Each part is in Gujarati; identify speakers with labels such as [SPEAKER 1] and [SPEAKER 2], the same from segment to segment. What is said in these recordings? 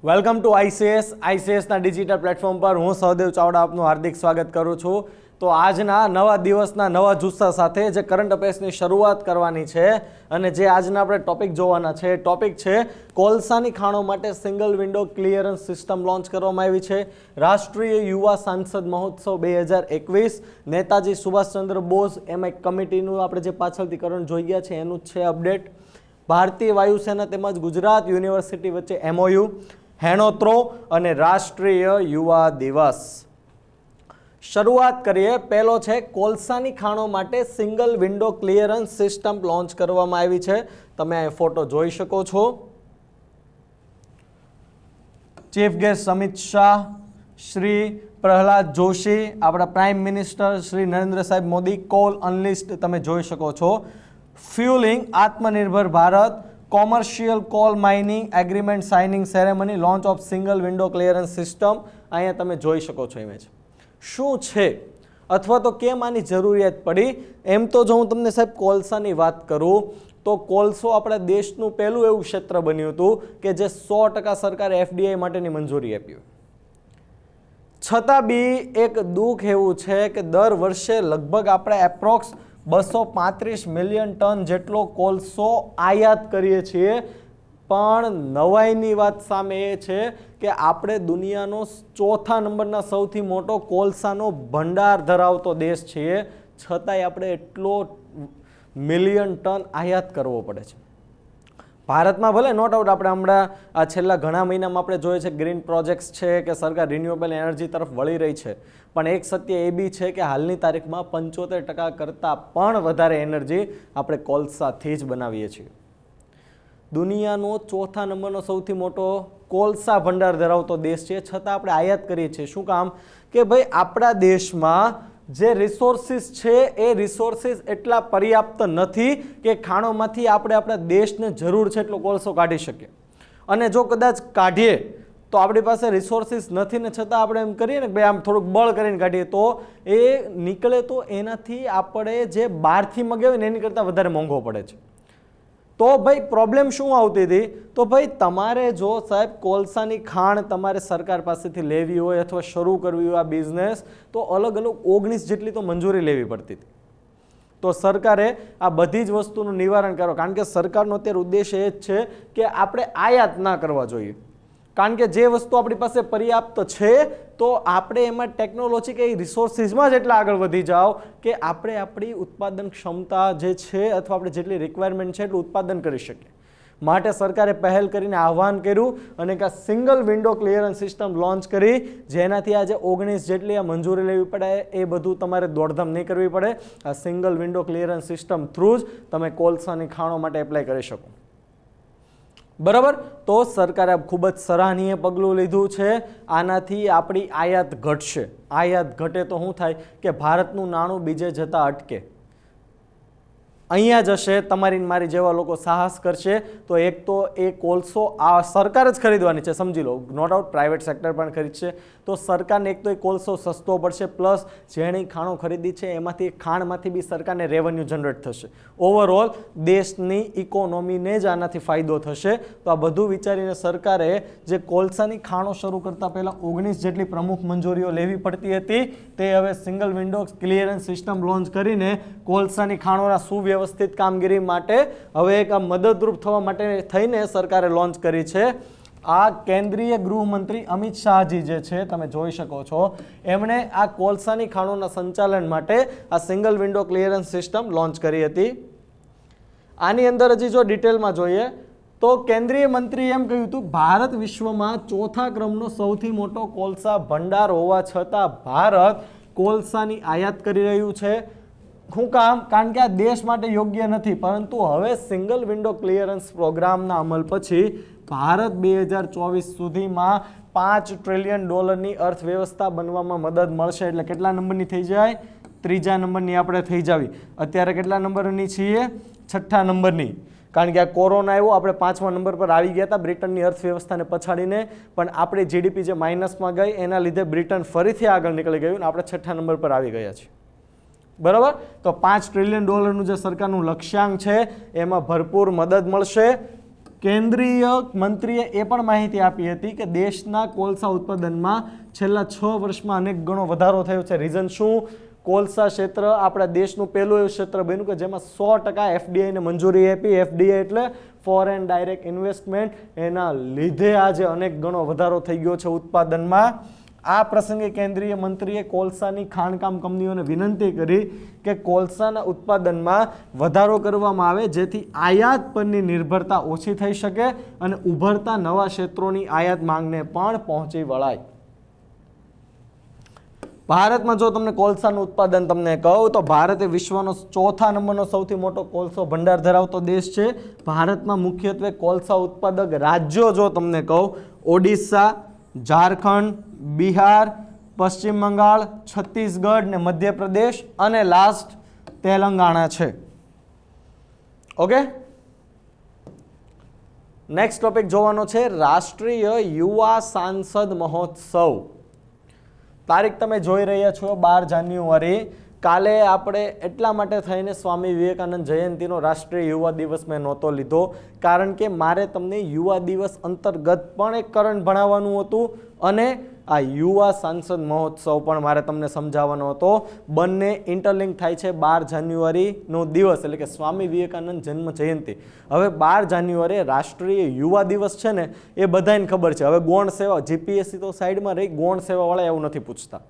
[SPEAKER 1] વેલકમ ટુ આઈસીએસના ડિજિટલ પ્લેટફોર્મ પર હું સહદેવ ચાવડા આપનું હાર્દિક સ્વાગત કરું છું. તો આજના નવા દિવસના નવા જુસ્સા સાથે જે કરંટ અફેર્સની શરૂઆત કરવાની છે અને જે આજના આપણે ટોપિક જોવાના છે ટોપિક છે કોલસાની ખાણો માટે single window clearance system launch કરવામાં આવી છે. રાષ્ટ્રીય યુવા સાંસદ મહોત્સવ 2021 નેતાજી સુભાષચંદ્ર બોઝ એમ એક કમિટીનું આપણે જે પાછળથી કરણ જોઈ ગયા છે એનું જ છે અપડેટ. ભારતીય વાયુસેના તેમજ ગુજરાત યુનિવર્સિટી વચ્ચે MOU, હેણોત્રો અને રાષ્ટ્રીય યુવા દિવસ. શરૂઆત કરીએ. પહેલો છે કોલસાની ખાણો માટે single window clearance system launch કરવામાં આવી છે. તમે આ ફોટો જોઈ શકો છો. ચીફ ગેસ્ટ અમિત શાહ, શ્રી પ્રહલાદ જોશી, આપણા પ્રાઇમ મિનિસ્ટર શ્રી નરેન્દ્ર સાહેબ મોદી, કોલ અનલિસ્ટ તમે જોઈ શકો છો. ફ્યુલિંગ આત્મનિર્ભર Bharat, commercial call mining agreement signing ceremony, launch of single window clearance system. અહીંયા તમે જોઈ શકો છો ઇમેજ. શું છે અથવા તો કેમ આની જરૂરિયાત પડી? એમ તો જો હું તમને સાહેબ કોલસાની વાત કરું તો કોલસો આપણા દેશનું પહેલું એવું ક્ષેત્ર બન્યું હતું કે જે 100% સરકારે FDI માટેની મંજૂરી આપી. છતાં બી એક દુઃખ એવું છે કે દર વર્ષે લગભગ આપણે એપ્રોક્સ 235 મિલિયન ટન જેટલો કોલસો આયાત કરીએ છીએ. પણ નવાઈની વાત સામે એ છે કે આપણે દુનિયાનો ચોથા નંબરના સૌથી મોટો કોલસાનો ભંડાર ધરાવતો દેશ છીએ, છતાંય આપણે એટલો મિલિયન ટન આયાત કરવો પડે છે. ભારતમાં ભલે નો ડાઉટ આપણે હમણાં આ છેલ્લા ઘણા મહિનામાં આપણે જોઈએ છે ગ્રીન પ્રોજેક્ટ્સ છે કે સરકાર રિન્યુએબલ એનર્જી તરફ વળી રહી છે, પણ એક સત્ય એ બી છે કે હાલની તારીખમાં 75% કરતાં પણ વધારે એનર્જી આપણે કોલસાથી જ બનાવીએ છીએ. દુનિયાનો ચોથા નંબરનો સૌથી મોટો કોલસા ભંડાર ધરાવતો દેશ છે, છતાં આપણે આયાત કરીએ છીએ. શું કામ? કે ભાઈ આપણા દેશમાં જે રિસોર્સિસ છે એ રિસોર્સિસ એટલા પર્યાપ્ત નથી કે ખાણોમાંથી આપણે આપણા દેશને જરૂર છે એટલો કોલસો કાઢી શકીએ. અને જો કદાચ કાઢીએ તો આપણી પાસે રિસોર્સિસ નથી ને છતાં આપણે એમ કરીએ ને ભાઈ આમ થોડુંક બળ કરીને કાઢીએ તો એ નીકળે તો એનાથી આપણે જે બહારથી મગાવીએ ને એની કરતાં વધારે મોંઘો પડે છે. તો ભાઈ પ્રોબ્લેમ શું આવતી હતી? તો ભાઈ તમારે જો સાહેબ કોલસાની ખાણ તમારે સરકાર પાસેથી લેવી હોય અથવા શરૂ કરવી હોય આ બિઝનેસ, તો અલગ અલગ 19 જેટલી તો મંજૂરી લેવી પડતી હતી. તો સરકારે આ બધી જ વસ્તુનું નિવારણ કરો, કારણ કે સરકારનો અત્યારે ઉદ્દેશ એ જ છે કે આપણે આયાત ના કરવા જોઈએ. કારણ કે જે વસ્તુ આપણી પાસે પર્યાપ્ત છે તો આપણે એમાં ટેકનોલોજી કે રિસોર્સિસમાં જ એટલા આગળ વધી જાઓ કે આપણે આપણી ઉત્પાદન ક્ષમતા જે છે અથવા આપણે જેટલી રિક્વાયરમેન્ટ છે એટલું ઉત્પાદન કરી શકીએ. માટે સરકારે પહેલ કરીને આહ્વાન કર્યું અને એક single window clearance system launch કરી, જેનાથી આજે 19 જેટલી આ મંજૂરી લેવી પડે એ બધું તમારે દોડધામ નહીં કરવી પડે. આ single window clearance system through જ તમે કોલસાની ખાણો માટે એપ્લાય કરી શકો. બરાબર. તો સરકારે ખૂબ જ સરાહનીય પગલું લીધું છે. આનાથી આપણી આયાત ઘટશે. આયાત ઘટે તો શું થાય કે ભારતનું નાણું બીજે જતાં અટકે. અહીંયા જશે તમારી મારી જેવા લોકો સાહસ કરશે તો એક તો એ કોલસો આ સરકાર જ ખરીદવાની છે, સમજી લો. નો ડાઉટ પ્રાઇવેટ સેક્ટર પણ ખરીદશે. તો સરકારને એક તો એ કોલસો સસ્તો પડશે, પ્લસ જેણે ખાણો ખરીદી છે એમાંથી ખાણમાંથી બી સરકારને રેવન્યુ જનરેટ થશે. ઓવરઓલ દેશની ઇકોનોમીને જ આનાથી ફાયદો થશે. તો આ બધું વિચારીને સરકારે જે કોલસાની ખાણો શરૂ કરતાં પહેલાં 19 જેટલી પ્રમુખ મંજૂરીઓ લેવી પડતી હતી તે હવે single window clearance system launch કરીને કોલસાની ખાણોના સુવ્યવસ્થિત કામગીરી માટે હવે એક આ મદદરૂપ થવા માટે થઈને સરકારે લોન્ચ કરી છે. આ કેન્દ્રીય ગૃહમંત્રી અમિત શાહજી જે છે તમે જોઈ શકો છો, એમણે આ કોલસાની ખાણોના સંચાલન માટે આ single window clearance system launch કરી હતી. આની અંદર હજી જો ડિટેલમાં જોઈએ તો કેન્દ્રીય મંત્રીએ એમ કહ્યું હતું ભારત વિશ્વમાં ચોથા ક્રમનો સૌથી મોટો કોલસા ભંડાર હોવા છતાં ભારત કોલસાની આયાત કરી રહ્યું છે. શું કામ? કારણ કે આ દેશ માટે યોગ્ય નથી. પરંતુ હવે સિંગલ વિન્ડો ક્લિયરન્સ પ્રોગ્રામના અમલ પછી ભારત 2024 સુધીમાં $5 ટ્રિલિયન અર્થવ્યવસ્થા બનવામાં મદદ મળશે. એટલે કેટલા નંબરની થઈ જાય? 3જા નંબરની આપણે થઈ જાવી. અત્યારે કેટલા નંબરની છીએ? 6ઠ્ઠા નંબરની. કારણ કે આ કોરોના આવ્યો આપણે 5મા નંબર પર આવી ગયા હતા બ્રિટનની અર્થવ્યવસ્થાને પછાડીને, પણ આપણી જીડીપી જે માઇનસમાં ગઈ એના લીધે બ્રિટન ફરીથી આગળ નીકળી ગયું અને આપણે 6ઠ્ઠા નંબર પર આવી ગયા છીએ. બરાબર. તો $5 ટ્રિલિયન જે સરકારનું લક્ષ્યાંક છે એમાં ભરપૂર મદદ મળશે. કેન્દ્રીય મંત્રીએ એ પણ માહિતી આપી હતી કે દેશના કોલસા ઉત્પાદનમાં છેલ્લા 6 વર્ષમાં અનેક ગણો વધારો થયો છે. રીઝન શું? કોલસા ક્ષેત્ર આપણા દેશનું પહેલું એવું ક્ષેત્ર બન્યું કે જેમાં 100% એફડીઆઈને મંજૂરી આપી. એફડીઆઈ એટલે ફોરેન ડાયરેક્ટ ઇન્વેસ્ટમેન્ટ. એના લીધે આજે અનેક ગણો વધારો થઈ ગયો છે ઉત્પાદનમાં. આ પ્રસંગે કેન્દ્રીય મંત્રીએ કોલસાની ખાણકામ કંપનીઓને વિનંતી કરી કે કોલસાના ઉત્પાદનમાં વધારો કરવામાં આવે જેથી આયાત પરની નિર્ભરતા ઓછી થઈ શકે અને ઉભરતા નવા ક્ષેત્રોની આયાત માંગને પણ પહોંચી વળાય. ભારતમાં જો તમને કોલસાનું ઉત્પાદન તમને કહું તો ભારત એ વિશ્વનો 4થા નંબરનો સૌથી મોટો કોલસો ભંડાર ધરાવતો દેશ છે. ભારતમાં મુખ્યત્વે કોલસા ઉત્પાદક રાજ્યો જો તમને કહું ઓડિશા, ઝારખંડ, બિહાર, પશ્ચિમ બંગાળ, છત્તીસગઢ ને મધ્યપ્રદેશ અને લાસ્ટ તેલંગાણા છે. ઓકે, નેક્સ્ટ ટોપિક જોવાનો છે રાષ્ટ્રીય યુવા સાંસદ મહોત્સવ. તારીખ તમે જોઈ રહ્યા છો 12 જાન્યુઆરી. કાલે આપણે એટલા માટે થઈને સ્વામી વિવેકાનંદ જયંતિનો રાષ્ટ્રીય યુવા દિવસ મેં નહોતો લીધો કારણ કે મારે તમને યુવા દિવસ અંતર્ગત પણ એક કરંટ ભણાવવાનું હતું અને આ યુવા સાંસદ મહોત્સવ પણ મારે તમને સમજાવવાનો હતો. બંને ઇન્ટરલિંક થાય છે 12 જાન્યુઆરીનો દિવસ એટલે કે સ્વામી વિવેકાનંદ જન્મ જયંતિ. હવે 12 જાન્યુઆરી રાષ્ટ્રીય યુવા દિવસ છે ને એ બધાને ખબર છે. હવે ગૌણ સેવા જીપીએસસી તો સાઈડમાં રહી, ગૌણ સેવાવાળા એવું નથી પૂછતા.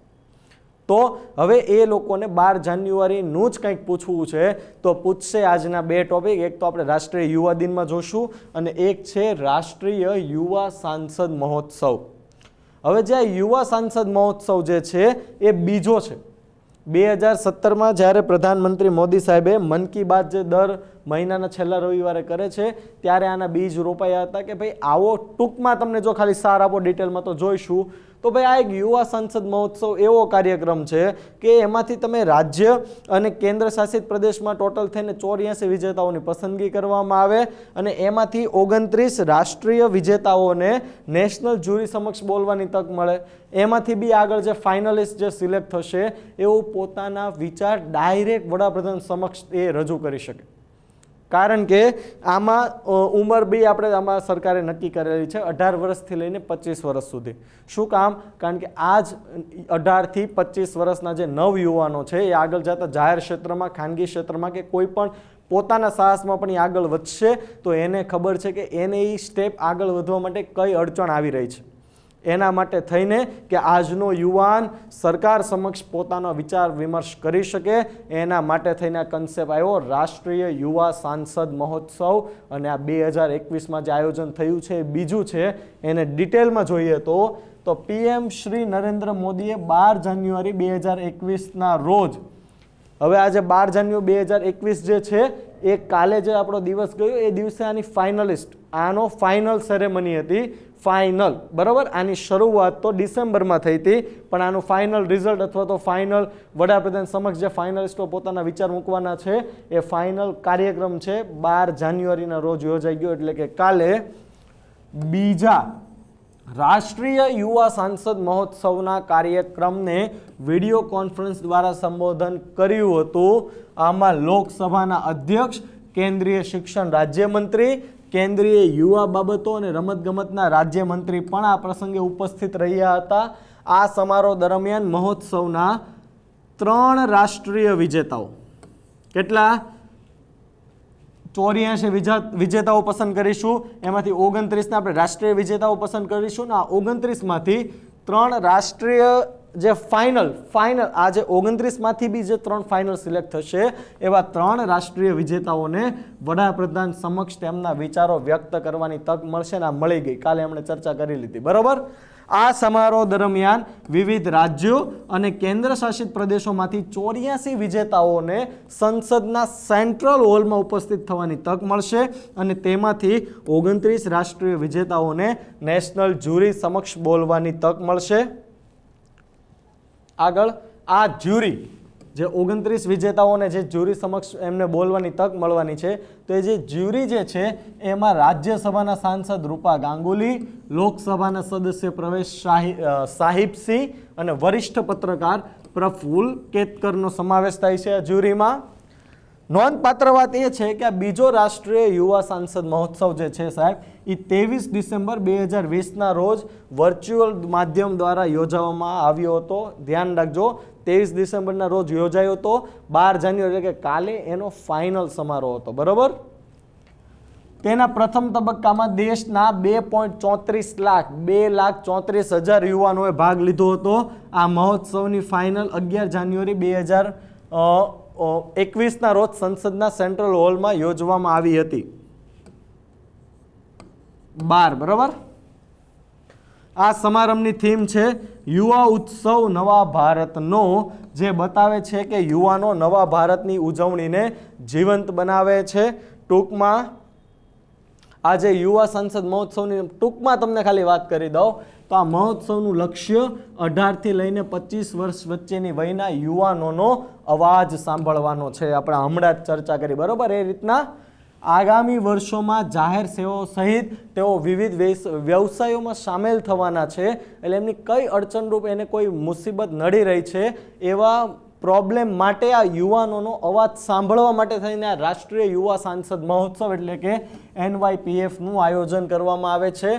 [SPEAKER 1] તો હવે એ લોકોને 12 જાન્યુઆરીનું જ કંઈક પૂછવું છે તો પૂછશે આજના 2 ટોપિક. એક તો આપણે રાષ્ટ્રીય યુવા દિનમાં જોશું અને એક છે રાષ્ટ્રીય યુવા સાંસદ મહોત્સવ. હવે જે યુવા સાંસદ મહોત્સવ જે છે એ બીજો છે. 2017માં જ્યારે પ્રધાનમંત્રી મોદી સાહેબે મન કી બાત જે દર મહિનાના છેલ્લા રવિવારે કરે છે ત્યારે આના બીજ રોપાયા હતા કે ભાઈ આવો ટૂંકમાં તમને જો ખાલી સાર આપો ડિટેલમાં તો જોઈશું. તો ભાઈ આ એક યુવા સાંસદ મહોત્સવ એવો કાર્યક્રમ છે કે એમાંથી તમે રાજ્ય અને કેન્દ્ર શાસિત પ્રદેશમાં ટોટલ થઈને 84 વિજેતાઓની પસંદગી કરવામાં આવે અને એમાંથી 29 રાષ્ટ્રીય વિજેતાઓને નેશનલ જ્યુરી સમક્ષ બોલવાની તક મળે. એમાંથી બી આગળ જે ફાઇનલિસ્ટ જે સિલેક્ટ થશે એવું પોતાના વિચાર ડાયરેક્ટ વડાપ્રધાન સમક્ષ એ રજૂ કરી શકે. કારણ કે આમાં ઉંમર બી આપણે આમાં સરકારે નક્કી કરેલી છે 18 વર્ષથી લઈને 25 વર્ષ સુધી. શું કામ? કારણ કે આ જ 18 થી 25 વર્ષના જે નવ યુવાનો છે એ આગળ જતા જાહેર ક્ષેત્રમાં, ખાનગી ક્ષેત્રમાં કે કોઈ પણ પોતાના સાહસમાં પણ એ આગળ વધશે તો એને ખબર છે કે એને એ સ્ટેપ આગળ વધવા માટે કઈ અડચણ આવી રહી છે. એના માટે થઈને કે આજનો યુવાન સરકાર સમક્ષ પોતાનો વિચાર વિમર્શ કરી શકે એના માટે થઈને આ કન્સેપ્ટ આવ્યો રાષ્ટ્રીય યુવા સાંસદ મહોત્સવ. અને આ 2021માં જે આયોજન થયું છે એ બીજું છે. એને ડિટેલમાં જોઈએ તો પીએમ શ્રી નરેન્દ્ર મોદીએ 12 જાન્યુઆરી 2021ના રોજ, હવે આજે 12 જાન્યુઆરી 2021 જે છે એ કાલે જે આપણો દિવસ ગયો એ દિવસે આની ફાઇનલિસ્ટ, આનો ફાઇનલ સેરેમની હતી. ફાઇનલ બરાબર, આની શરૂઆત તો ડિસેમ્બરમાં થઈ હતી પણ આનું ફાઇનલ રિઝલ્ટ અથવા તો ફાઇનલ વડાપ્રધાન સમક્ષ જે ફાઇનલિસ્ટો પોતાના વિચાર મૂકવાના છે એ ફાઇનલ કાર્યક્રમ છે 12 જાન્યુઆરીના રોજ યોજાઈ ગયો. એટલે કે કાલે બીજા રાષ્ટ્રીય યુવા સાંસદ મહોત્સવના કાર્યક્રમને વિડીયો કોન્ફરન્સ દ્વારા સંબોધન કર્યું હતું. આમાં લોકસભાના અધ્યક્ષ, કેન્દ્રીય શિક્ષણ રાજ્યમંત્રી, કેન્દ્રીય યુવા બાબતો અને રમતગમતના રાજ્યમંત્રી પણ આ પ્રસંગે ઉપસ્થિત રહ્યા હતા. આ સમારોહ દરમિયાન મહોત્સવના 3 રાષ્ટ્રીય વિજેતાઓ, કેટલા 84 વિજેતાઓ પસંદ કરીશું. એમાંથી 29ને આપણે રાષ્ટ્રીય વિજેતાઓ પસંદ કરીશું. આ 29માંથી 3 રાષ્ટ્રીય જે ફાઇનલ આ જે 29માંથી બી જે 3 ફાઇનલ સિલેક્ટ થશે એવા 3 રાષ્ટ્રીય વિજેતાઓને વડાપ્રધાન સમક્ષ તેમના વિચારો વ્યક્ત કરવાની તક મળશે. ને આ મળી ગઈ, કાલે એમણે ચર્ચા કરી લીધી બરોબર. આ સમારોહ દરમિયાન વિવિધ રાજ્યો અને કેન્દ્ર શાસિત પ્રદેશોમાંથી 84 વિજેતાઓને સંસદના સેન્ટ્રલ હોલમાં ઉપસ્થિત થવાની તક મળશે અને તેમાંથી 29 રાષ્ટ્રીય વિજેતાઓને નેશનલ જ્યુરી સમક્ષ બોલવાની તક મળશે. આગળ આ જ્યુરી જે 29 વિજેતાઓને જે જ્યુરી સમક્ષ એમને બોલવાની તક મળવાની છે તો એ જે જ્યુરી જે છે એમાં રાજ્યસભાના સાંસદ રૂપા ગાંગુલી, લોકસભાના સદસ્ય પ્રવેશ સાહિબસિંહ અને વરિષ્ઠ પત્રકાર પ્રફુલ્લ કેતકરનો સમાવેશ થાય છે આ જ્યુરીમાં. નોંધપાત્ર વાત એ છે કે આ બીજો રાષ્ટ્રીય યુવા સાંસદ મહોત્સવ જે છે સાહેબ એ 23 ડિસેમ્બર 2020ના રોજ વર્ચ્યુઅલ માધ્યમ દ્વારા યોજવામાં આવ્યો હતો. ધ્યાન રાખજો, 23 ડિસેમ્બરના રોજ યોજાયો હતો. 12 જાન્યુઆરી એટલે કે કાલે એનો ફાઇનલ સમારોહ હતો. બરોબર. તેના પ્રથમ તબક્કામાં દેશના 2.34 લાખ 2,34,000 યુવાનોએ ભાગ લીધો હતો. આ મહોત્સવની ફાઇનલ 11 જાન્યુઆરી 2021ના રોજ સંસદના સેન્ટ્રલ હોલમાં યોજવામાં આવી હતી. 12 બરોબર. આ સમારંભની થીમ છે યુવા ઉત્સવ નવા ભારતનો, જે બતાવે છે કે યુવાનો નવા ભારતની ઉજવણીને જીવંત બનાવે છે. ટૂંકમાં આજે યુવા સંસદ મહોત્સવની ટૂંકમાં તમને ખાલી વાત કરી દઉં તો આ મહોત્સવનું લક્ષ્ય 18 થી લઈને 25 વર્ષ વચ્ચેની વયના યુવાનોનો અવાજ સાંભળવાનો છે. આપણે હમણાં જ ચર્ચા કરી. બરોબર. એ રીતના આગામી વર્ષોમાં જાહેર સેવાઓ સહિત તેઓ વિવિધ વ્યવસાયોમાં સામેલ થવાના છે. એટલે એમની કઈ અડચણરૂપ એને કોઈ મુસીબત નડી રહી છે એવા પ્રોબ્લેમ માટે આ યુવાનોનો અવાજ સાંભળવા માટે થઈને આ રાષ્ટ્રીય યુવા સાંસદ મહોત્સવ એટલે કે NYPFનું આયોજન કરવામાં આવે છે.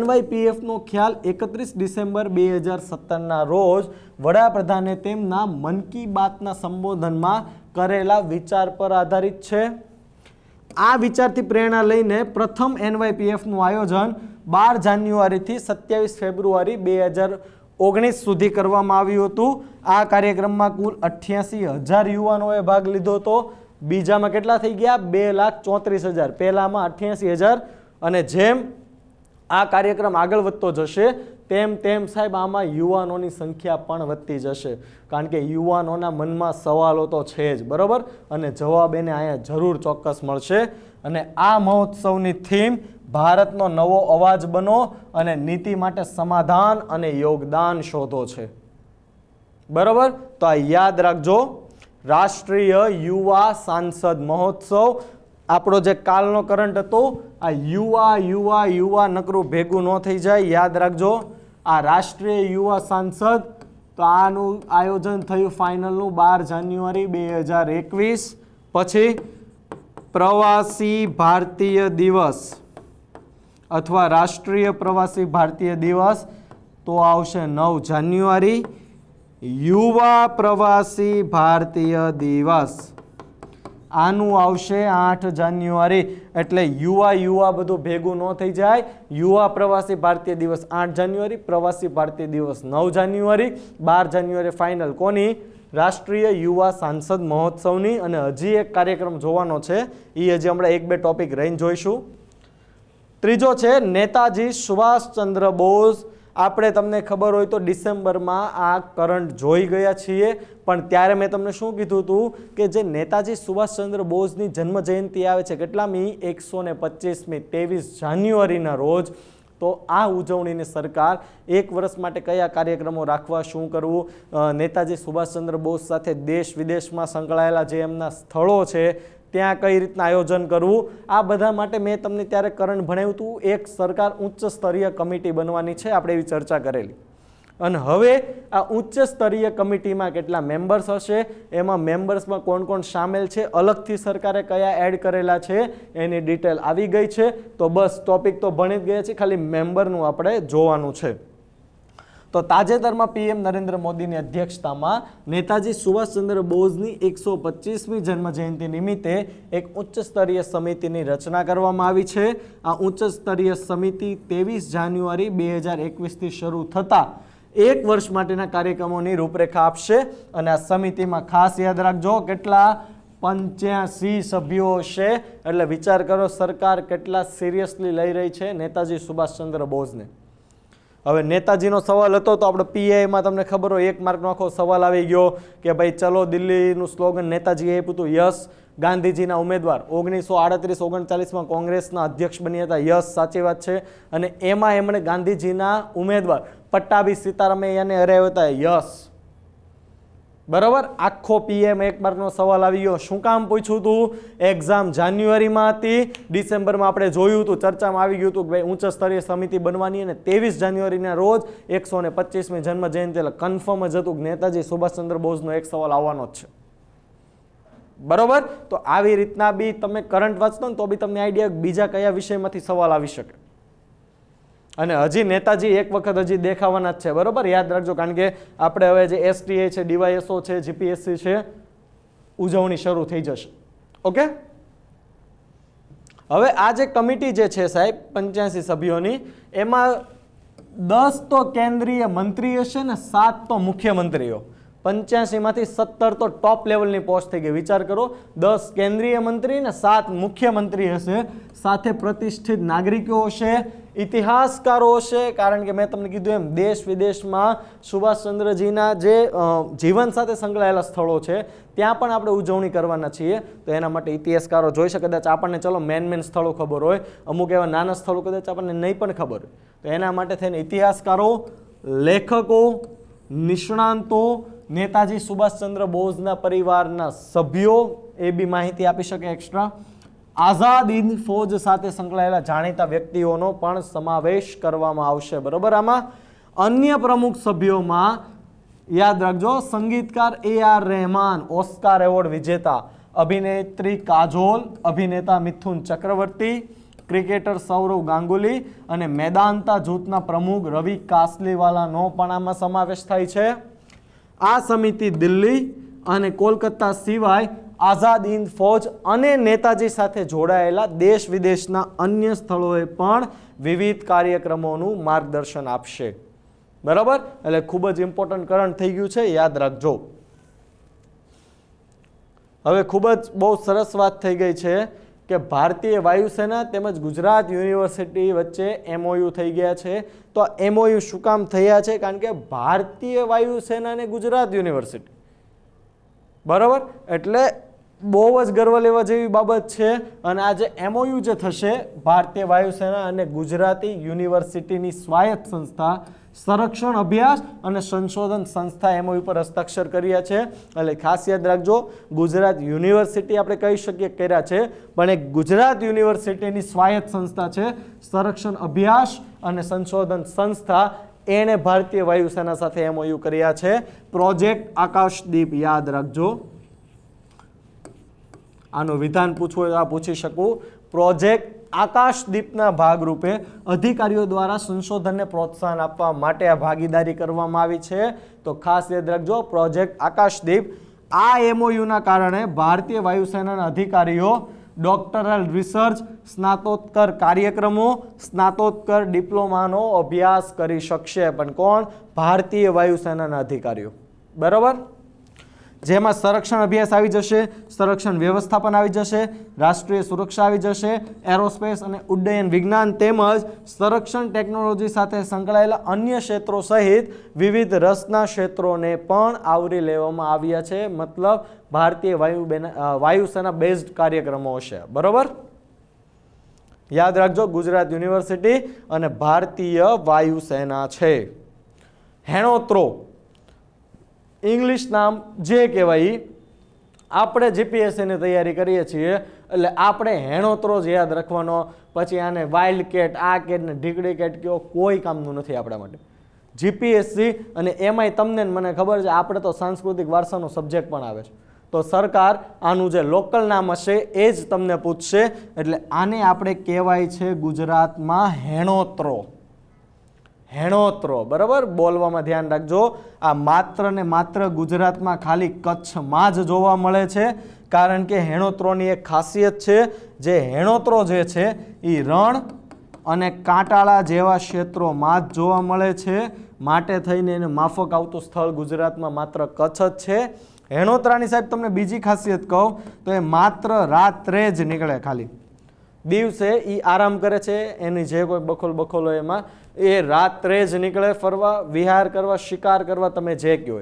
[SPEAKER 1] NYPFનો ખ્યાલ 31 ડિસેમ્બર 2017ના રોજ વડાપ્રધાને તેમના મન કી બાતના સંબોધનમાં કરેલા વિચાર પર આધારિત છે. આ વિચારથી પ્રેરણા લઈને પ્રથમ NYPFનું આયોજન 12 જાન્યુઆરીથી 27 ફેબ્રુઆરી 2019 સુધી કરવામાં આવ્યું હતું. આ કાર્યક્રમમાં કુલ 88,000 યુવાનોએ ભાગ લીધો હતો. બીજામાં કેટલા થઈ ગયા? 2,34,000. પહેલામાં 88,000. અને જેમ આ કાર્યક્રમ આગળ વધતો જશે તેમ તેમ સાહેબ આમાં યુવાનોની સંખ્યા પણ વધતી જશે. કારણ કે યુવાનોના મનમાં સવાલો તો છે જ. બરોબર. અને જવાબ એને અહીંયા જરૂર ચોક્કસ મળશે. અને આ મહોત્સવની થીમ ભારતનો નવો અવાજ બનો અને નીતિ માટે સમાધાન અને યોગદાન શોધો છે. બરોબર. તો આ યાદ રાખજો. રાષ્ટ્રીય યુવા સાંસદ મહોત્સવ આપણો જે કાલનો કરંટ હતો આ યુવા યુવા યુવા નકરું ભેગું ન થઈ જાય. યાદ રાખજો આ રાષ્ટ્રીય યુવા સાંસદ તો આનું આયોજન થયું ફાઇનલનું 12 જાન્યુઆરી 2021. પછી પ્રવાસી ભારતીય દિવસ અથવા રાષ્ટ્રીય પ્રવાસી ભારતીય દિવસ તો આવશે 9 જાન્યુઆરી. યુવા પ્રવાસી ભારતીય દિવસ આનું આવશે 8 જાન્યુઆરી. એટલે યુવા બધું ભેગું ન થઈ જાય. યુવા પ્રવાસી ભારતીય દિવસ 8 જાન્યુઆરી, પ્રવાસી ભારતીય દિવસ 9 જાન્યુઆરી, 12 જાન્યુઆરી ફાઇનલ કોની? રાષ્ટ્રીય યુવા સાંસદ મહોત્સવની. અને હજી એક કાર્યક્રમ જોવાનો છે, એ હજી હમણાં 1-2 ટોપિક રહીને જોઈશું. ત્રીજો છે નેતાજી સુભાષચંદ્ર બોઝ. આપણે તમને ખબર હોય તો ડિસેમ્બરમાં આ કરંટ જોઈ ગયા છીએ, પણ ત્યારે મેં તમને શું કીધું હતું કે જે નેતાજી સુભાષચંદ્ર બોઝની જન્મ જયંતિ આવે છે કેટલામી? 125મી 23 જાન્યુઆરીના રોજ. તો આ ઉજવણીની સરકાર 1 વર્ષ માટે કયા કાર્યક્રમો રાખવા, શું કરવું, નેતાજી સુભાષચંદ્ર બોઝ સાથે દેશ વિદેશમાં સંકળાયેલા જે એમના સ્થળો છે ત્યાં કઈ રીતના આયોજન કરવું, આ બધા માટે મેં તમને ત્યારે કરંટ ભણાવ્યું હતું. એક સરકાર ઉચ્ચ સ્તરીય કમિટી બનવાની છે, આપણે એવી ચર્ચા કરેલી. અને હવે આ ઉચ્ચ સ્તરીય કમિટીમાં કેટલા મેમ્બર્સ હશે, એમાં મેમ્બર્સમાં કોણ કોણ સામેલ છે, અલગથી સરકારે કયા એડ કરેલા છે એની ડિટેલ આવી ગઈ છે. તો બસ ટોપિક તો ભણી જ ગયા છે, ખાલી મેમ્બરનું આપણે જોવાનું છે. તો તાજેતરમાં PM નરેન્દ્ર મોદીની અધ્યક્ષતામાં નેતાજી સુભાષચંદ્ર બોઝની 125મી જન્મજયંતિ નિમિત્તે એક ઉચ્ચ સ્તરીય સમિતિની રચના કરવામાં આવી છે. આ ઉચ્ચ સ્તરીય સમિતિ 23 જાન્યુઆરી 2021થી શરૂ થતા 1 વર્ષ માટેના કાર્યક્રમોની રૂપરેખા આપશે. અને આ સમિતિમાં ખાસ યાદ રાખજો કેટલા 85 સભ્યો હશે. એટલે વિચાર કરો સરકાર કેટલા સિરિયસલી લઈ રહી છે નેતાજી સુભાષચંદ્ર બોઝને. હવે નેતાજીનો સવાલ હતો તો આપણે PIમાં તમને ખબર હોય 1 માર્કનો આખો સવાલ આવી ગયો કે ભાઈ ચલો દિલ્હીનું સ્લોગન નેતાજીએ આપ્યું હતું યસ. ગાંધીજીના ઉમેદવાર 1938-39માં કોંગ્રેસના અધ્યક્ષ બન્યા હતા, યસ સાચી વાત છે. અને એમાં એમણે ગાંધીજીના ઉમેદવાર પટ્ટાભી સીતારામૈયાને હરાવ્યા હતા, યસ. બરાબર. આખો PM 1 માર્કનો સવાલ આવી ગયો. શું કામ પૂછ્યું હતું? એક્ઝામ જાન્યુઆરીમાં હતી, ડિસેમ્બરમાં આપણે જોયું હતું, ચર્ચામાં આવી ગયું હતું કે ભાઈ ઉચ્ચ સ્તરીય સમિતિ બનવાની અને 23 જાન્યુઆરીના રોજ 125મી જન્મ જયંતિ એટલે કન્ફર્મ જ હતું કે નેતાજી સુભાષચંદ્ર બોઝનો એક સવાલ આવવાનો જ છે. બરોબર. તો આવી રીતના બી તમે કરંટ વાંચતો ને તો બી તમને આઈડિયા બીજા કયા વિષયમાંથી સવાલ આવી શકે. અને હજી નેતાજી એક વખત હજી દેખાવાના જ છે, બરોબર, યાદ રાખજો. કારણ કે આપણે હવે જે STA છે, DYSO છે, GPSC છે, ઉજવણી શરૂ થઈ જશે. ઓકે. હવે આ જે કમિટી જે છે સાહેબ 85 સભ્યોની, એમાં 10 તો કેન્દ્રીય મંત્રી હશે ને 7 તો મુખ્યમંત્રીઓ. 85 માંથી 17 તો ટોપ લેવલની પોસ્ટ થઈ ગઈ. વિચાર કરો, 10 કેન્દ્રીય મંત્રી ને 7 મુખ્યમંત્રી હશે, સાથે પ્રતિષ્ઠિત નાગરિકો હશે, ઇતિહાસકારો હશે. કારણ કે મેં તમને કીધું એમ દેશ વિદેશમાં સુભાષચંદ્રજીના જે જીવન સાથે સંકળાયેલા સ્થળો છે ત્યાં પણ આપણે ઉજવણી કરવાના છીએ. તો એના માટે ઇતિહાસકારો જોઈ શકે. કદાચ આપણને ચલો મેન સ્થળો ખબર હોય, અમુક એવા નાના સ્થળો કદાચ આપણને નહીં પણ ખબર હોય, તો એના માટે થઈને ઇતિહાસકારો, લેખકો, નિષ્ણાંતો, નેતાજી સુભાષચંદ્ર બોઝના પરિવારના સભ્યો એ બી માહિતી આપી શકે એક્સ્ટ્રા. આઝાદ હિંદ ફૌજ સાથે સંકળાયેલા જાણીતા વ્યક્તિઓનો પણ સમાવેશ કરવામાં આવશે. બરોબર. આમાં અન્ય પ્રમુખ સભ્યોમાં યાદ રાખજો, સંગીતકાર AR રહેમાન, ઓસ્કાર એવોર્ડ વિજેતા, અભિનેત્રી કાજોલ, અભિનેતા મિથુન ચક્રવર્તી, ક્રિકેટર સૌરવ ગાંગુલી અને મેદાંતા જૂથના પ્રમુખ રવિ કાસલીવાલાનો પણ આમાં સમાવેશ થાય છે. આ સમિતિ દિલ્હી અને કોલકાતા સિવાય આઝાદ હિંદ ફૌજ અને નેતાજી સાથે જોડાયેલા દેશ વિદેશના અન્ય સ્થળોએ પણ વિવિધ કાર્યક્રમોનું માર્ગદર્શન આપશે. બરાબર. એટલે ખૂબ જ ઇમ્પોર્ટન્ટ કરંટ થઈ ગયું છે, યાદ રાખજો. હવે ખૂબ જ બહુ સરસ વાત થઈ ગઈ છે કે ભારતીય વાયુસેના તેમજ ગુજરાત યુનિવર્સિટી વચ્ચે MOU થઈ ગયા છે. તો MOU શું કામ થયા છે? કારણ કે ભારતીય વાયુસેના અને ગુજરાત યુનિવર્સિટી, બરાબર, એટલે બહુ જ ગર્વ લેવા જેવી બાબત છે. અને આ જે MOU જે થશે, ભારતીય વાયુસેના અને ગુજરાતી યુનિવર્સિટીની સ્વાયત્ત સંસ્થા સંરક્ષણ અભ્યાસ અને સંશોધન સંસ્થા MOU પર હસ્તાક્ષર કર્યા છે. એટલે ખાસ યાદ રાખજો, ગુજરાત યુનિવર્સિટી આપણે કહી શકીએ કર્યા છે, પણ એક ગુજરાત યુનિવર્સિટીની સ્વાયત્ત સંસ્થા છે સંરક્ષણ અભ્યાસ અને સંશોધન સંસ્થા, એણે ભારતીય વાયુસેના સાથે MOU કર્યા છે. પ્રોજેક્ટ આકાશદીપ યાદ રાખજો. આનું વિધાન પૂછવું હોય તો આ પૂછી શકું. પ્રોજેક્ટ આકાશદીપના ભાગરૂપે અધિકારીઓ દ્વારા સંશોધનને પ્રોત્સાહન આપવા માટે આ ભાગીદારી કરવામાં આવી છે. તો ખાસ યાદ રાખજો, પ્રોજેક્ટ આકાશદીપ. આ MOUના કારણે ભારતીય વાયુસેનાના અધિકારીઓ ડોક્ટરલ રિસર્ચ, સ્નાતોત્તર કાર્યક્રમો, સ્નાતોત્તર ડિપ્લોમાનો અભ્યાસ કરી શકશે. પણ કોણ? ભારતીય વાયુસેનાના અધિકારીઓ. બરાબર. જેમાં સંરક્ષણ અભ્યાસ આવી જશે, સંરક્ષણ વ્યવસ્થાપન આવી જશે, રાષ્ટ્રીય સુરક્ષા આવી જશે, એરોસ્પેસ અને ઉડ્ડયન વિજ્ઞાન તેમજ સંરક્ષણ ટેકનોલોજી સાથે સંકળાયેલા અન્ય ક્ષેત્રો સહિત વિવિધ રસના ક્ષેત્રોને પણ આવરી લેવામાં આવ્યા છે. મતલબ ભારતીય વાયુસેના બેઝડ કાર્યક્રમો હશે. બરોબર. યાદ રાખજો, ગુજરાત યુનિવર્સિટી અને ભારતીય વાયુસેના છે. હેણોત્રો ઇંગ્લિશ નામ જે કહેવાય, આપણે GPSCની તૈયારી કરીએ છીએ એટલે આપણે હેણોત્રો જ યાદ રાખવાનો. પછી આને વાઇલ્ડ કેટ, આ કેટ ને ઢીકડી કેટ કયો, કોઈ કામનું નથી આપણા માટે. GPSC અને એમાંય તમને મને ખબર છે આપણે તો સાંસ્કૃતિક વારસાનો સબ્જેક્ટ પણ આવે છે. તો સરકાર આનું જે લોકલ નામ હશે એ જ તમને પૂછશે. એટલે આને આપણે કહેવાય છે ગુજરાતમાં હેણોત્રો. હેણોત્રો. બરાબર. બોલવામાં ધ્યાન રાખજો. આ માત્ર ને માત્ર ગુજરાતમાં ખાલી કચ્છમાં જ જોવા મળે છે. કારણ કે હેણોત્રોની એક ખાસિયત છે, જે હેણોત્રો જે છે એ રણ અને કાંટાળા જેવા ક્ષેત્રોમાં જ જોવા મળે છે. માટે થઈને એને માફક આવતું સ્થળ ગુજરાતમાં માત્ર કચ્છ જ છે. હેણોત્રાની સાહેબ તમને બીજી ખાસિયત કહું તો એ માત્ર રાત્રે જ નીકળે. ખાલી દિવસે એ આરામ કરે છે, એની જે કોઈ બખોલ હોય એમાં એ રાત્રે જ નીકળે ફરવા, વિહાર કરવા, શિકાર કરવા, તમે જે કહો.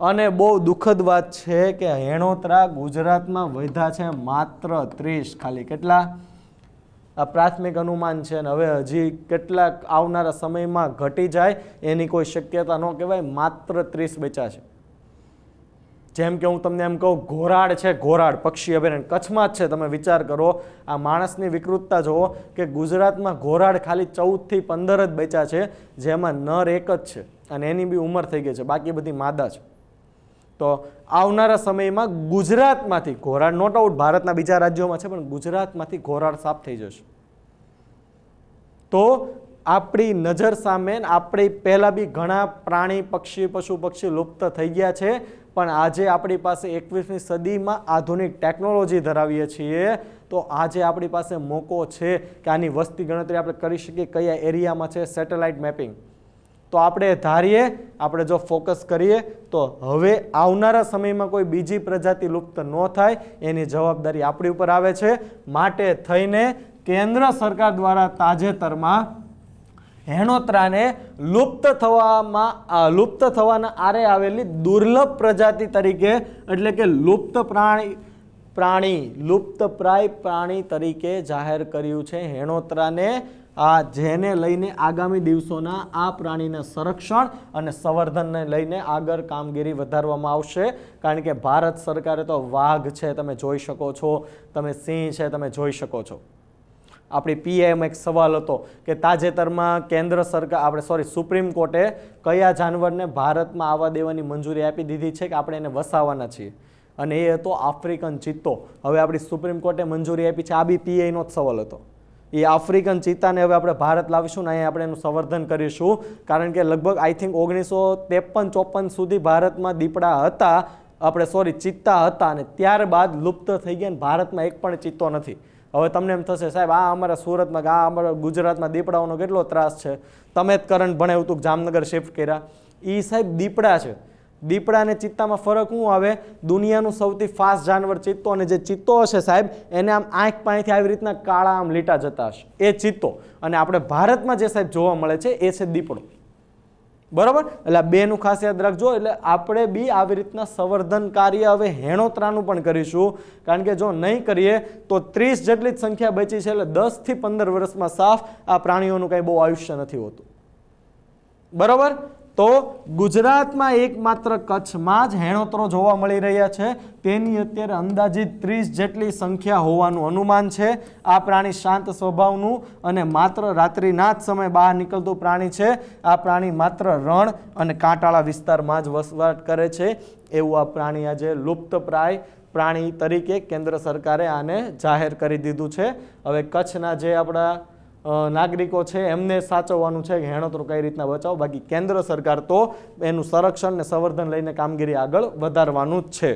[SPEAKER 1] અને બહુ દુઃખદ વાત છે કે હેણોત્રા ગુજરાતમાં વધ્યા છે માત્ર 30. ખાલી કેટલા? આ પ્રાથમિક અનુમાન છે ને હવે હજી કેટલાક આવનારા સમયમાં ઘટી જાય એની કોઈ શક્યતા ન કહેવાય. માત્ર 30 બચ્યા છે. જેમ કે હું તમને એમ કહું, ઘોરાડ છે, ઘોરાડ પક્ષી અભયારણ્ય કચ્છમાં જ છે. તમે વિચાર કરો, આ માણસની વિકૃતતા જુઓ કે ગુજરાતમાં ઘોરાડ ખાલી 14 થી 15 જ બચ્યા છે, જેમાં નર એક જ છે અને એની બી ઉંમર થઈ ગઈ છે, બાકી બધી માદા છે. તો આવનારા સમયમાં ગુજરાતમાંથી ઘોરાડ, નોટ આઉટ ભારતના બીજા રાજ્યોમાં છે, પણ ગુજરાતમાંથી ઘોરાડ સાફ થઈ જશે. તો આપણી નજર સામે આપણી પહેલા બી ઘણા પ્રાણી, પક્ષી, પશુ પક્ષી લુપ્ત થઈ ગયા છે, પણ આજે આપણી પાસે 21મી સદીમાં આધુનિક ટેકનોલોજી ધરાવીએ છીએ, તો આજે આપણી પાસે મોકો છે કે આની વસ્તી ગણતરી આપણે કરી શકીએ, કયા એરિયામાં છે, સેટેલાઇટ મેપિંગ. તો આપણે ધારીએ, આપણે જો ફોકસ કરીએ તો હવે આવનારા સમયમાં કોઈ બીજી પ્રજાતિ લુપ્ત ન થાય એની જવાબદારી આપણી ઉપર આવે છે. માટે થઈને કેન્દ્ર સરકાર દ્વારા તાજેતરમાં હેણોત્રાને લુપ્ત થવાના આરે આવેલી દુર્લભ પ્રજાતિ તરીકે, એટલે કે લુપ્તપ્રાય પ્રાણી તરીકે જાહેર કર્યું છે હેણોત્રાને. જેને લઈને આગામી દિવસોના આ પ્રાણીના સંરક્ષણ અને સંવર્ધનને લઈને આગળ કામગીરી વધારવામાં આવશે. કારણ કે ભારત સરકારે તો વાઘ છે તમે જોઈ શકો છો, તમે સિંહ છે તમે જોઈ શકો છો. આપણી પીએમ એક સવાલ હતો કે તાજેતરમાં કેન્દ્ર સરકાર સુપ્રીમ કોર્ટે કયા જાનવરને ભારતમાં આવવા દેવાની મંજૂરી આપી દીધી છે કે આપણે એને વસાવવાના છીએ, અને એ હતો આફ્રિકન ચિત્તો. હવે આપણી સુપ્રીમ કોર્ટે મંજૂરી આપી છે. આ બી પીઆઈનો જ સવાલ હતો. એ આફ્રિકન ચિત્તાને હવે આપણે ભારત લાવીશું ને અહીંયા આપણે એનું સંવર્ધન કરીશું. કારણ કે લગભગ આઈ થિંક 1953-54 સુધી ભારતમાં દીપડા હતા, ચિત્તા હતા, અને ત્યારબાદ લુપ્ત થઈ ગયા ને ભારતમાં એક પણ ચિત્તો નથી. હવે તમને એમ થશે સાહેબ આ અમારા સુરતમાં કે આ અમારા ગુજરાતમાં દીપડાઓનો કેટલો ત્રાસ છે, તમે જ કરંટ ભણાવ્યું હતું જામનગર શિફ્ટ કર્યા. એ સાહેબ દીપડા છે. દીપડા અને ચિત્તામાં ફરક શું આવે? દુનિયાનું સૌથી ફાસ્ટ જાનવર ચિત્તો, અને જે ચિત્તો હશે સાહેબ એને આમ આંખ પાસેથી આવી રીતના કાળા આમ લીટા જતા હશે, એ ચિત્તો. અને આપણે ભારતમાં જે સાહેબ જોવા મળે છે એ છે દીપડો. બરાબર? એટલે બેનું ખાસ યાદ રાખજો. એટલે આપણે બી આવી રીતના સંવર્ધન કાર્ય હવે હેણોત્રાનું પણ કરીશું. કારણ કે જો નહીં કરીએ તો 30 જેટલી જ સંખ્યા બચી છે, એટલે 10 થી 15 વર્ષમાં સાફ આ પ્રાણીઓનું કંઈ બહુ આયુષ્ય નથી હોતું. બરાબર? તો ગુજરાતમાં એકમાત્ર કચ્છમાં જ હેણોત્રો જોવા મળી રહ્યા છે. તેની અત્યારે અંદાજિત 30 જેટલી સંખ્યા હોવાનું અનુમાન છે. આ પ્રાણી શાંત સ્વભાવનું અને માત્ર રાત્રિના જ સમયે બહાર નીકળતું પ્રાણી છે. આ પ્રાણી માત્ર રણ અને કાંટાળા વિસ્તારમાં જ વસવાટ કરે છે. એવું આ પ્રાણી આજે લુપ્તપ્રાય પ્રાણી તરીકે કેન્દ્ર સરકારે આને જાહેર કરી દીધું છે. હવે કચ્છના જે આપણા નાગરિકો છે એમને સાચવવાનું છે કે હેણોત્રો કઈ રીતના બચાવો. બાકી કેન્દ્ર સરકાર તો એનું સંરક્ષણ ને સંવર્ધન લઈને કામગીરી આગળ વધારવાનું જ છે.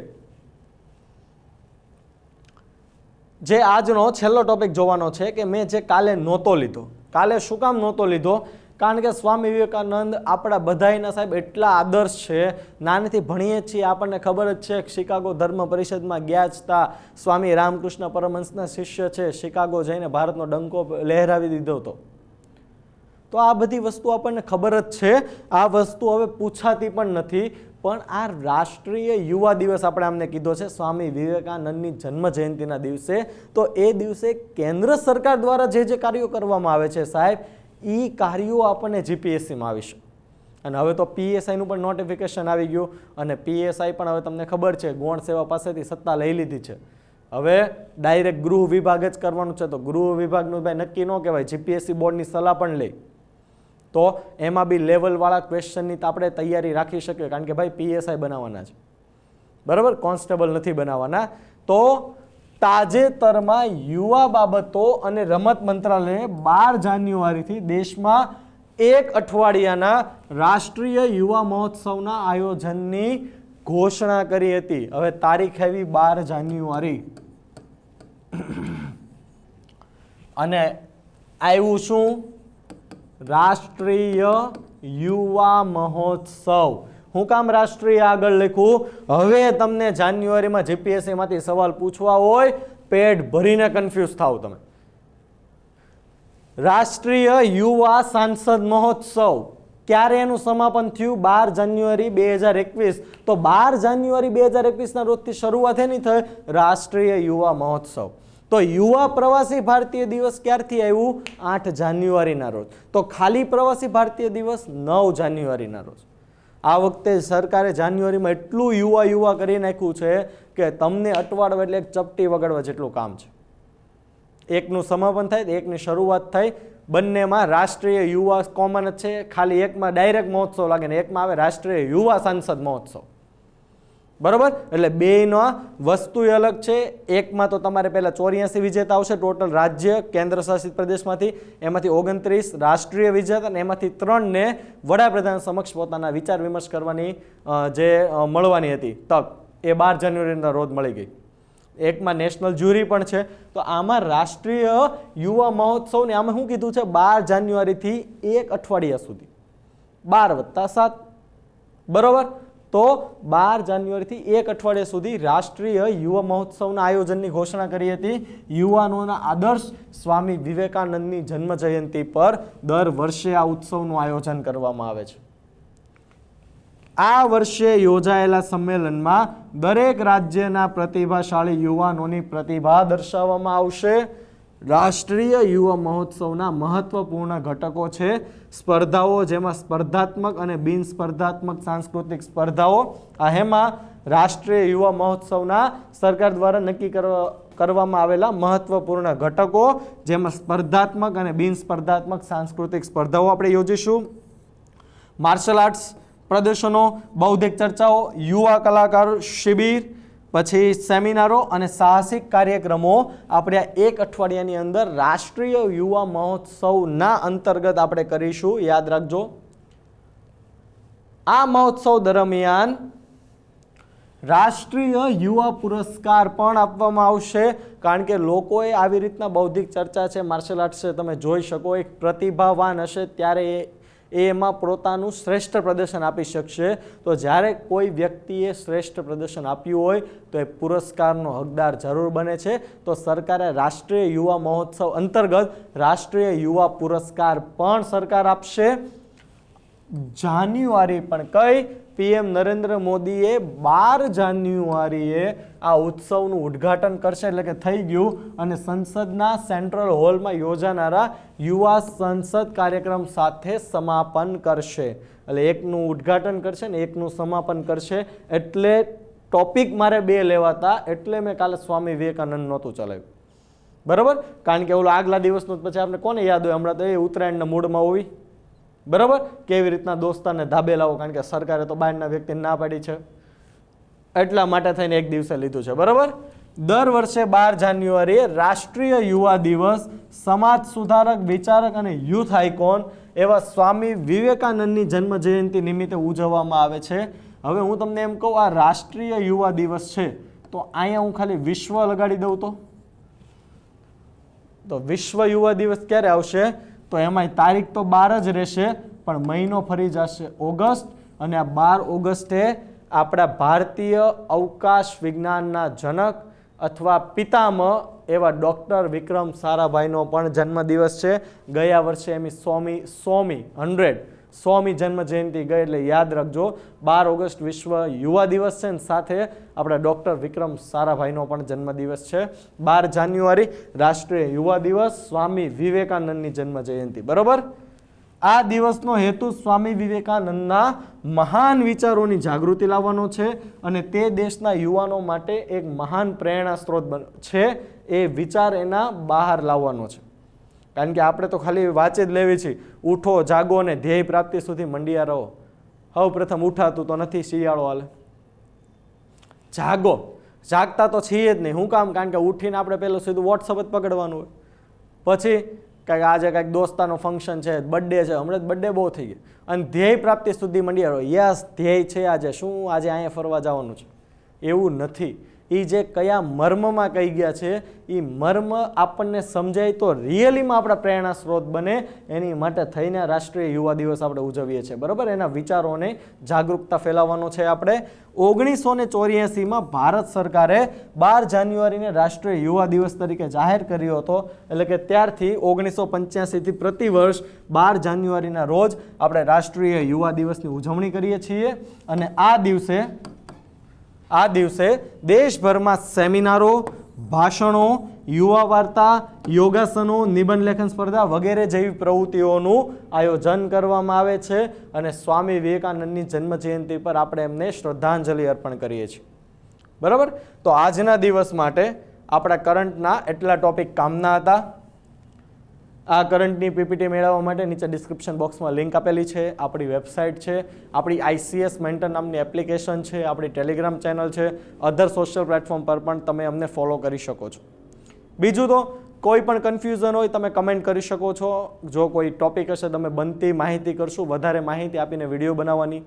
[SPEAKER 1] જે આજનો છેલ્લો ટોપિક જોવાનો છે કે મેં જે કાલે નહોતો લીધો. કાલે શું કામ નહોતો લીધો? કારણ કે સ્વામી વિવેકાનંદ આપણા બધાયના સાહેબ એટલા આદર્શ છે. નાનેથી ભણીએ છીએ, આપણને ખબર જ છે. શિકાગો ધર્મ પરિષદમાં ગયા જ હતા. સ્વામી રામકૃષ્ણ પરમહંસના શિષ્ય છે. શિકાગો જઈને ભારતનો ડંકો લહેરાવી દીધો હતો. તો આ બધી વસ્તુ આપણને ખબર જ છે. આ વસ્તુ હવે પૂછાતી પણ નથી. પણ આ રાષ્ટ્રીય યુવા દિવસ આપણે અમને કીધો છે સ્વામી વિવેકાનંદની જન્મ જયંતિના દિવસે. તો એ દિવસે કેન્દ્ર સરકાર દ્વારા જે કાર્યો કરવામાં આવે છે સાહેબ, એ કાર્યો આપણને જીપીએસસીમાં આવીશે. અને હવે તો પીએસઆઈનું પણ નોટિફિકેશન આવી ગયું. અને પીએસઆઈ પણ હવે તમને ખબર છે ગૌણ સેવા પાસેથી સત્તા લઈ લીધી છે. હવે ડાયરેક્ટ ગૃહ વિભાગ જ કરવાનું છે. તો ગૃહ વિભાગનું ભાઈ નક્કી ન કહેવાય, જીપીએસસી બોર્ડની સલાહ પણ લે. તો એમાં બી લેવલવાળા ક્વેશ્ચનની આપણે તૈયારી રાખી શકીએ. કારણ કે ભાઈ પીએસઆઈ બનાવવાના છે, બરાબર, કોન્સ્ટેબલ નથી બનાવવાના. તો તાજેતરમાં યુવા બાબતો અને રમત મંત્રાલયે 12 જાન્યુઆરીથી દેશમાં 1 અઠવાડિયાના રાષ્ટ્રીય યુવા મહોત્સવના આયોજનની ઘોષણા કરી હતી. હવે તારીખ આવી 12 જાન્યુઆરી અને આવ્યું શું? રાષ્ટ્રીય યુવા મહોત્સવ. હું કામ રાષ્ટ્રીય આગળ લખ્યું? હવે તમને જાન્યુઆરીમાં જીપીએસસી માંથી સવાલ પૂછવા હોય, પેટ ભરીને કન્ફ્યુઝ થાવ તમે. રાષ્ટ્રીય યુવા સાંસદ મહોત્સવ ક્યારે એનું સમાપન થયું? 12 જાન્યુઆરી 2021. તો 12 જાન્યુઆરી 2021 રોજથી શરૂઆત એની થઈ રાષ્ટ્રીય યુવા મહોત્સવ. તો યુવા પ્રવાસી ભારતીય દિવસ ક્યારથી આવ્યું? 8 જાન્યુઆરીના રોજ. તો ખાલી પ્રવાસી ભારતીય દિવસ 9 જાન્યુઆરીના રોજ. આ વખતે સરકારે જાન્યુઆરીમાં એટલું યુવા કરી નાખ્યું છે કે તમને અટવાડવા એટલે એક ચપટી વગાડવા જેટલું કામ છે. એકનું સમાપન થાય, એકની શરૂઆત થાય. બંનેમાં રાષ્ટ્રીય યુવા કોમન જ છે. ખાલી એકમાં ડાયરેક્ટ મહોત્સવ લાગે ને એકમાં આવે રાષ્ટ્રીય યુવા સાંસદ મહોત્સવ. બરોબર, એટલે બેયનો વસ્તુ અલગ છે. એકમાં તો તમારે પહેલા 84 વિજેતા આવશે ટોટલ રાજ્ય કેન્દ્ર શાસિત પ્રદેશમાંથી, એમાંથી 29 રાષ્ટ્રીય વિજેતા અને એમાંથી 3 ને વડાપ્રધાન સમક્ષ પોતાના વિચાર વિમર્શ કરવાની જે મળવાની હતી તક, એ 12 જાન્યુઆરીના રોજ મળી ગઈ. એકમાં નેશનલ જ્યુરી પણ છે. તો આમાં રાષ્ટ્રીય યુવા મહોત્સવને આમાં શું કીધું છે, 12 જાન્યુઆરીથી 1 અઠવાડિયા સુધી, 12 + 7, બરોબર. તો 12 જાન્યુઆરીથી 1 અઠવાડિયા સુધી રાષ્ટ્રીય યુવા મહોત્સવના આયોજનની ઘોષણા કરી હતી. યુવાનોના આદર્શ સ્વામી વિવેકાનંદની જન્મ જયંતિ પર દર વર્ષે આ ઉત્સવનું આયોજન કરવામાં આવે છે. આ વર્ષે યોજાયેલા સંમેલનમાં દરેક રાજ્યના પ્રતિભાશાળી યુવાનોની પ્રતિભા દર્શાવવામાં આવશે. રાષ્ટ્રીય યુવા મહોત્સવના મહત્વપૂર્ણ ઘટકો છે સ્પર્ધાઓ, જેમાં સ્પર્ધાત્મક અને બિન સ્પર્ધાત્મક સાંસ્કૃતિક સ્પર્ધાઓ. એમાં રાષ્ટ્રીય યુવા મહોત્સવના સરકાર દ્વારા નક્કી કરવામાં આવેલા મહત્વપૂર્ણ ઘટકો, જેમાં સ્પર્ધાત્મક અને બિન સ્પર્ધાત્મક સાંસ્કૃતિક સ્પર્ધાઓ આપણે યોજીશું. માર્શલ આર્ટ્સ પ્રદર્શનો, બૌદ્ધિક ચર્ચાઓ, યુવા કલાકાર શિબિર, પછી સેમિનારો અને સાહસિક કાર્યક્રમો આપણે આ 1 અઠવાડિયાની અંદર રાષ્ટ્રીય યુવા મહોત્સવના અંતર્ગત આપણે કરીશું. યાદ રાખજો, આ મહોત્સવ દરમિયાન રાષ્ટ્રીય યુવા પુરસ્કાર પણ આપવામાં આવશે, કારણ કે લોકોએ આવી રીતના બૌદ્ધિક ચર્ચા છે, માર્શલ આર્ટ્સ છે, તમે જોઈ શકો એક પ્રતિભાવાન હશે ત્યારે એમાં પોતાનું શ્રેષ્ઠ પ્રદર્શન આપી શકશે. તો જ્યારે કોઈ વ્યક્તિએ શ્રેષ્ઠ પ્રદર્શન આપ્યું હોય તો એ પુરસ્કારનો હકદાર જરૂર બને છે. તો સરકારે રાષ્ટ્રીય યુવા મહોત્સવ અંતર્ગત રાષ્ટ્રીય યુવા પુરસ્કાર પણ સરકાર આપશે. જાન્યુઆરી પણ કઈ, પીએમ નરેન્દ્ર મોદીએ 12 જાન્યુઆરીએ આ ઉત્સવનું ઉદ્ઘાટન કરશે, એટલે કે થઈ ગયું, અને સંસદના સેન્ટ્રલ હોલમાં યોજાનારા યુવા સંસદ કાર્યક્રમ સાથે સમાપન કરશે. એટલે એકનું ઉદ્ઘાટન કરશે ને એકનું સમાપન કરશે. એટલે ટોપિક મારે 2 લેવાતા, એટલે મેં કાલે સ્વામી વિવેકાનંદ નહોતું ચલાવ્યું, બરાબર. કારણ કે ઓલો આગલા દિવસનું પછી આપણે કોને યાદ હોય, હમણાં તો એ ઉત્તરાયણના મૂડમાં હોવી, બરાબર. કેવી રીતના દોસ્તારને ધાબે લાવો, કારણ કે સરકારે તો બહારના વ્યક્તિને ના પાડી છે, એટલા માટે થઈને એક દિવસે લીધું છે, બરાબર. દર વર્ષે 12 જાન્યુઆરીએ રાષ્ટ્રીય યુવા દિવસ સમાજ સુધારક, વિચારક અને યુથ આઇકોન એવા સ્વામી વિવેકાનંદની જન્મ જયંતિ નિમિત્તે ઉજવવામાં આવે છે. હવે હું તમને એમ કહું, આ રાષ્ટ્રીય યુવા દિવસ છે, તો અહીંયા હું ખાલી વિશ્વ લગાડી દઉં તો વિશ્વ યુવા દિવસ ક્યારે આવશે, તો એમાં તારીખ તો 12 જ રહેશે, પણ મહિનો ફરી જશે ઓગસ્ટ, અને આ 12 ઓગસ્ટે આપણા ભારતીય અવકાશ વિજ્ઞાનના જનક અથવા પિતામહ એવા ડૉક્ટર વિક્રમ સારાભાઈનો પણ જન્મદિવસ છે. ગયા વર્ષે એમની 100મી જન્મ જયંતિ ગઈ, એટલે યાદ રાખજો 12 ઓગસ્ટ વિશ્વ યુવા દિવસ છે, અને સાથે આપણા ડૉક્ટર વિક્રમ સારાભાઈનો પણ જન્મદિવસ છે. 12 જાન્યુઆરી રાષ્ટ્રીય યુવા દિવસ, સ્વામી વિવેકાનંદની જન્મ જયંતિ, બરોબર. આ દિવસનો હેતુ સ્વામી વિવેકાનંદના મહાન વિચારોની જાગૃતિ લાવવાનો છે, અને તે દેશના યુવાનો માટે એક મહાન પ્રેરણા સ્ત્રોત છે. એ વિચાર એના બહાર લાવવાનો છે, કારણ કે આપણે તો ખાલી વાંચે જ લેવી છે. ઉઠો, જાગો અને ધ્યેય પ્રાપ્તિ સુધી મંડિયા રહો. સૌ પ્રથમ ઉઠાતું તો નથી, શિયાળો હાલે. જાગો, જાગતા તો છીએ જ નહીં. શું કામ? કારણ કે ઉઠીને આપણે પહેલું સીધું વોટ્સઅપ જ પકડવાનું હોય, પછી કાંઈક આજે કાંઈક દોસ્તાનો ફંક્શન છે, બર્થડે છે, હમણાં જ બર્થડે બહુ થઈ ગયો, અને ધ્યેય પ્રાપ્તિ સુધી મંડિયા રહો. યસ, ધ્યેય છે આજે, શું આજે અહીંયા ફરવા જવાનું છે, એવું નથી. એ જે કયા મર્મમાં કહી ગયા છે, એ મર્મ આપણને સમજાય તો રિયલીમાં આપણા પ્રેરણા સ્ત્રોત બને. એની માટે થઈને રાષ્ટ્રીય યુવા દિવસ આપણે ઉજવીએ છીએ, બરાબર. એના વિચારોને જાગૃતતા ફેલાવવાનો છે આપણે. 1984માં ભારત સરકારે 12 જાન્યુઆરીને રાષ્ટ્રીય યુવા દિવસ તરીકે જાહેર કર્યો હતો, એટલે કે ત્યારથી 1985થી પ્રતિવર્ષ 12 જાન્યુઆરીના રોજ આપણે રાષ્ટ્રીય યુવા દિવસની ઉજવણી કરીએ છીએ. અને આ દિવસે દેશભરમાં સેમિનારો, ભાષણો, યુવા વાર્તા, યોગાસનો, નિબંધ લેખન સ્પર્ધા વગેરે જેવી પ્રવૃત્તિઓનું આયોજન કરવામાં આવે છે. અને સ્વામી વિવેકાનંદની જન્મ જયંતિ પર આપણે એમને શ્રદ્ધાંજલિ અર્પણ કરીએ છીએ, બરાબર. તો આજના દિવસ માટે આપણા કરંટના એટલા ટોપિક કામના હતા. આ કરંટની પીપીટી મેળવવા માટે નીચે ડિસ્ક્રિપ્શન બોક્સમાં લિંક આપેલી છે, આપણી વેબસાઇટ છે, આપણી ICS મેન્ટર નામની એપ્લિકેશન છે, આપણી ટેલિગ્રામ ચેનલ છે, અધર સોશિયલ પ્લેટફોર્મ પર પણ તમે અમને ફોલો કરી શકો છો. બીજું તો કોઈ પણ કન્ફ્યુઝન હોય તમે કમેન્ટ કરી શકો છો. જો કોઈ ટોપિક હશે તમે બનતી માહિતી કરશું, વધારે માહિતી આપીને વિડીયો બનાવવાની.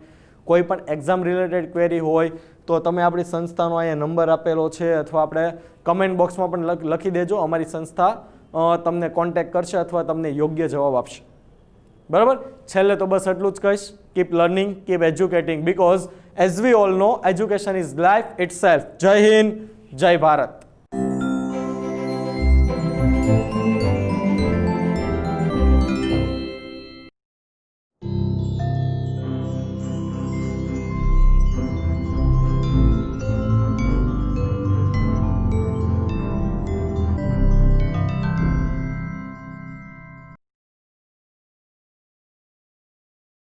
[SPEAKER 1] કોઈ પણ એક્ઝામ રિલેટેડ ક્વેરી હોય તો તમે આપણી સંસ્થાનો અહીંયા નંબર આપેલો છે અથવા આપણે કમેન્ટ બોક્સમાં પણ લખી દેજો. અમારી સંસ્થા તમને કોન્ટેક્ટ કરશે અથવા તમને યોગ્ય જવાબ આપશે. બરાબર. છેલ્લે તો બસ એટલું જ કહીશ, keep learning, keep educating, because as we all know education is life itself. જય હિન્દ, જય ભારત.